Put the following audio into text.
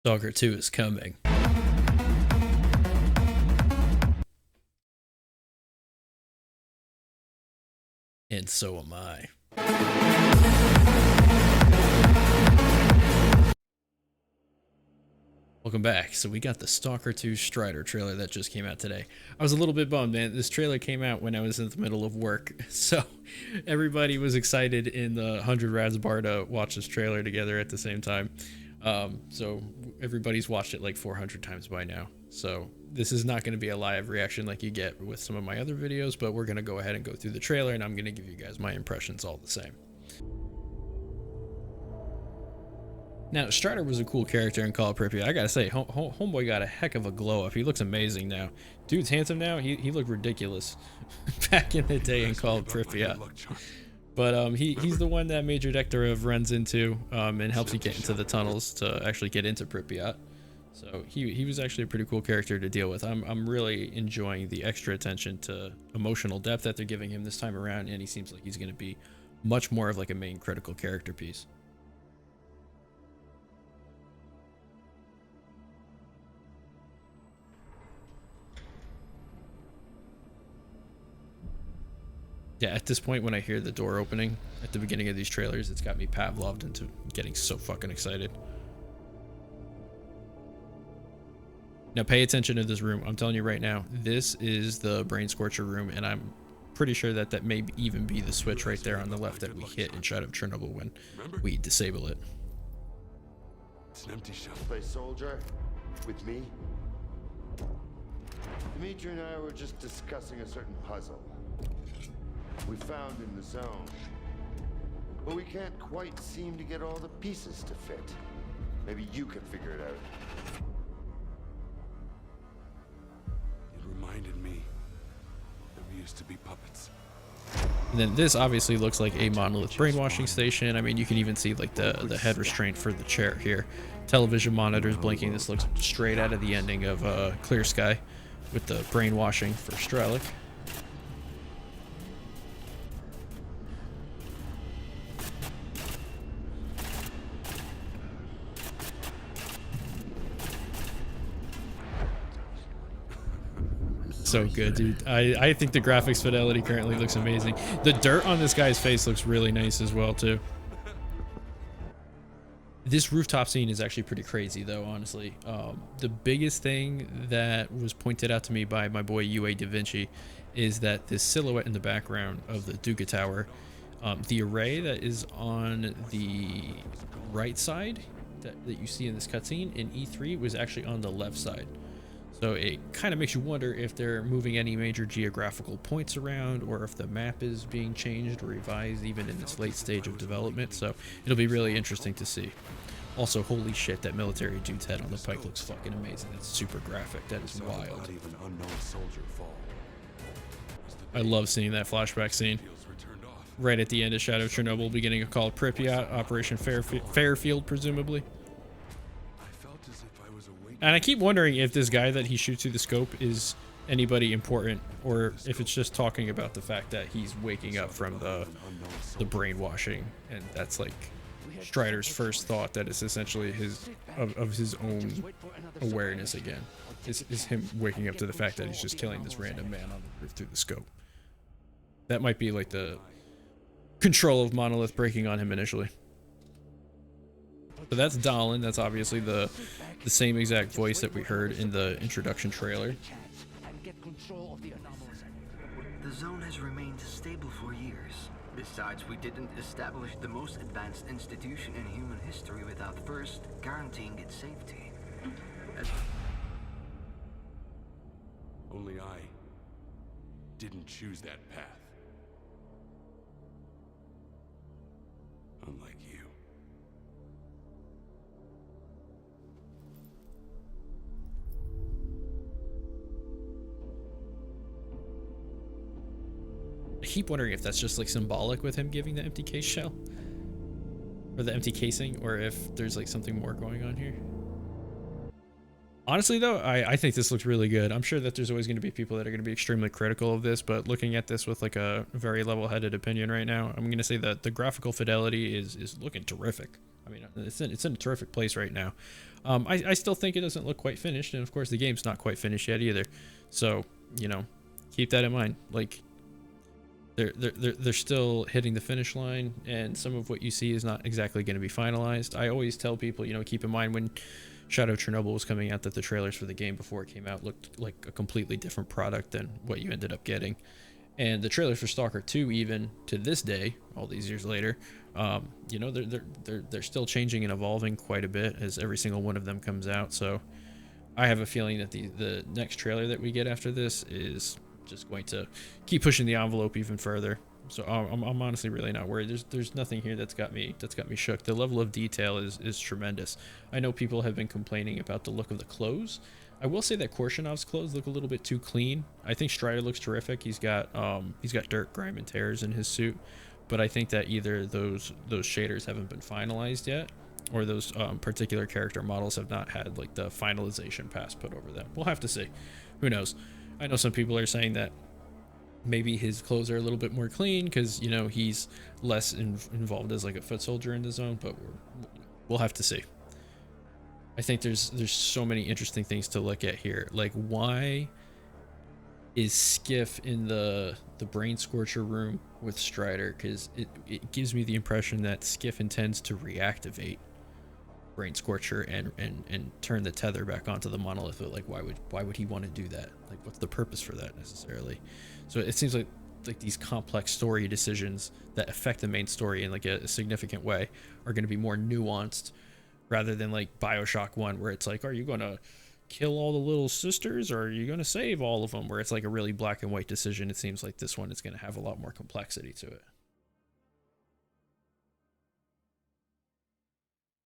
Stalker 2 is coming. And so am I. Welcome back. So we got the Stalker 2 Strider trailer that just came out today. I was a little bit bummed, man. This trailer came out when I was in the middle of work. So everybody was excited in the 100 Rads bar to watch this trailer together at the same time. So everybody's watched it like 400 times by now. So this is not going to be a live reaction like you get with some of my other videos, but we're going to go ahead and go through the trailer and I'm going to give you guys my impressions all the same. Now, Strider was a cool character in Call of Pripyat. I gotta say, Homeboy got a heck of a glow up. He looks amazing now. Dude's handsome now. He looked ridiculous back in the day in Call of Pripyat. But he's the one that Major Dektarov runs into and helps you get into the tunnels to actually get into Pripyat. So he was actually a pretty cool character to deal with. I'm really enjoying the extra attention to emotional depth that they're giving him this time around, and he seems like he's going to be much more of like a main critical character piece. Yeah, at this point when I hear the door opening at the beginning of these trailers, it's got me Pavloved into getting so fucking excited. Now pay attention to this room. I'm telling you right now, this is the Brain Scorcher room, and I'm pretty sure that that may even be the switch right there on the left that we hit in Shadow of Chernobyl when we disable it. It's an empty shell. Play soldier with me. Dimitri and I were just discussing a certain puzzle we found in the zone, but we can't quite seem to get all the pieces to fit. Maybe you can figure it out. It reminded me that we used to be puppets. And then this obviously looks like a monolith brainwashing station. I mean, you can even see like the head restraint for the chair here. Television monitors blinking. This looks straight out of the ending of Clear Sky with the brainwashing for Strelick. So good, dude. I think the graphics fidelity currently looks amazing. The dirt on this guy's face looks really nice as well too. This rooftop scene is actually pretty crazy though, honestly. The biggest thing that was pointed out to me by my boy UA Da Vinci is that this silhouette in the background of the Duga Tower, the array that is on the right side that you see in this cutscene in E3 was actually on the left side. So it kind of makes you wonder if they're moving any major geographical points around, or if the map is being changed or revised even in this late stage of development. So it'll be really interesting to see. Also, holy shit, that military dude's head on the pike looks fucking amazing. That's super graphic. That is wild. I love seeing that flashback scene. Right at the end of Shadow of Chernobyl, beginning of Call of Pripyat, Operation Fairfield, presumably. And I keep wondering if this guy that he shoots through the scope is anybody important, or if it's just talking about the fact that he's waking up from the brainwashing, and that's like Strider's first thought, that it's essentially his of his own awareness again. Is him waking up to the fact that he's just killing this random man on the roof through the scope. That might be like the control of Monolith breaking on him initially. So that's Dahlan. That's obviously the same exact voice that we heard in the introduction trailer. The zone has remained stable for years. Besides, we didn't establish the most advanced institution in human history without first guaranteeing its safety. Only I didn't choose that path. Unlike you. I keep wondering if that's just like symbolic with him giving the empty case shell, or the empty casing, or if there's like something more going on here. Honestly, though, I think this looks really good. I'm sure that there's always going to be people that are going to be extremely critical of this, but looking at this with like a very level-headed opinion right now, I'm going to say that the graphical fidelity is looking terrific. I mean, it's in a terrific place right now. I still think it doesn't look quite finished, and of course the game's not quite finished yet either. So, you know, keep that in mind. Like, they're still hitting the finish line, and some of what you see is not exactly going to be finalized. I always tell people, you know, keep in mind when Shadow Chernobyl was coming out that the trailers for the game before it came out looked like a completely different product than what you ended up getting. And the trailers for Stalker 2, even to this day, all these years later, you know, they're still changing and evolving quite a bit as every single one of them comes out. So I have a feeling that the next trailer that we get after this is just going to keep pushing the envelope even further. So I'm honestly really not worried. There's nothing here that's got me shook. The level of detail is tremendous. I know people have been complaining about the look of the clothes. I will say that Korshinov's clothes look a little bit too clean. I think Strider looks terrific. He's got dirt, grime, and tears in his suit, but I think that either those shaders haven't been finalized yet, or those particular character models have not had like the finalization pass put over them. We'll have to see. Who knows? I know some people are saying that maybe his clothes are a little bit more clean because, you know, he's less involved as like a foot soldier in the zone, but we'll have to see. I think there's so many interesting things to look at here. Like, why is Skiff in the brain scorcher room with Strider? Because it gives me the impression that Skiff intends to reactivate brain scorcher and turn the tether back onto the monolith. But like, why would he want to do that? Like, what's the purpose for that necessarily? So it seems like these complex story decisions that affect the main story in like a significant way are going to be more nuanced, rather than like BioShock 1, where it's like, are you going to kill all the little sisters, or are you going to save all of them, where it's like a really black and white decision. It seems like this one is going to have a lot more complexity to it.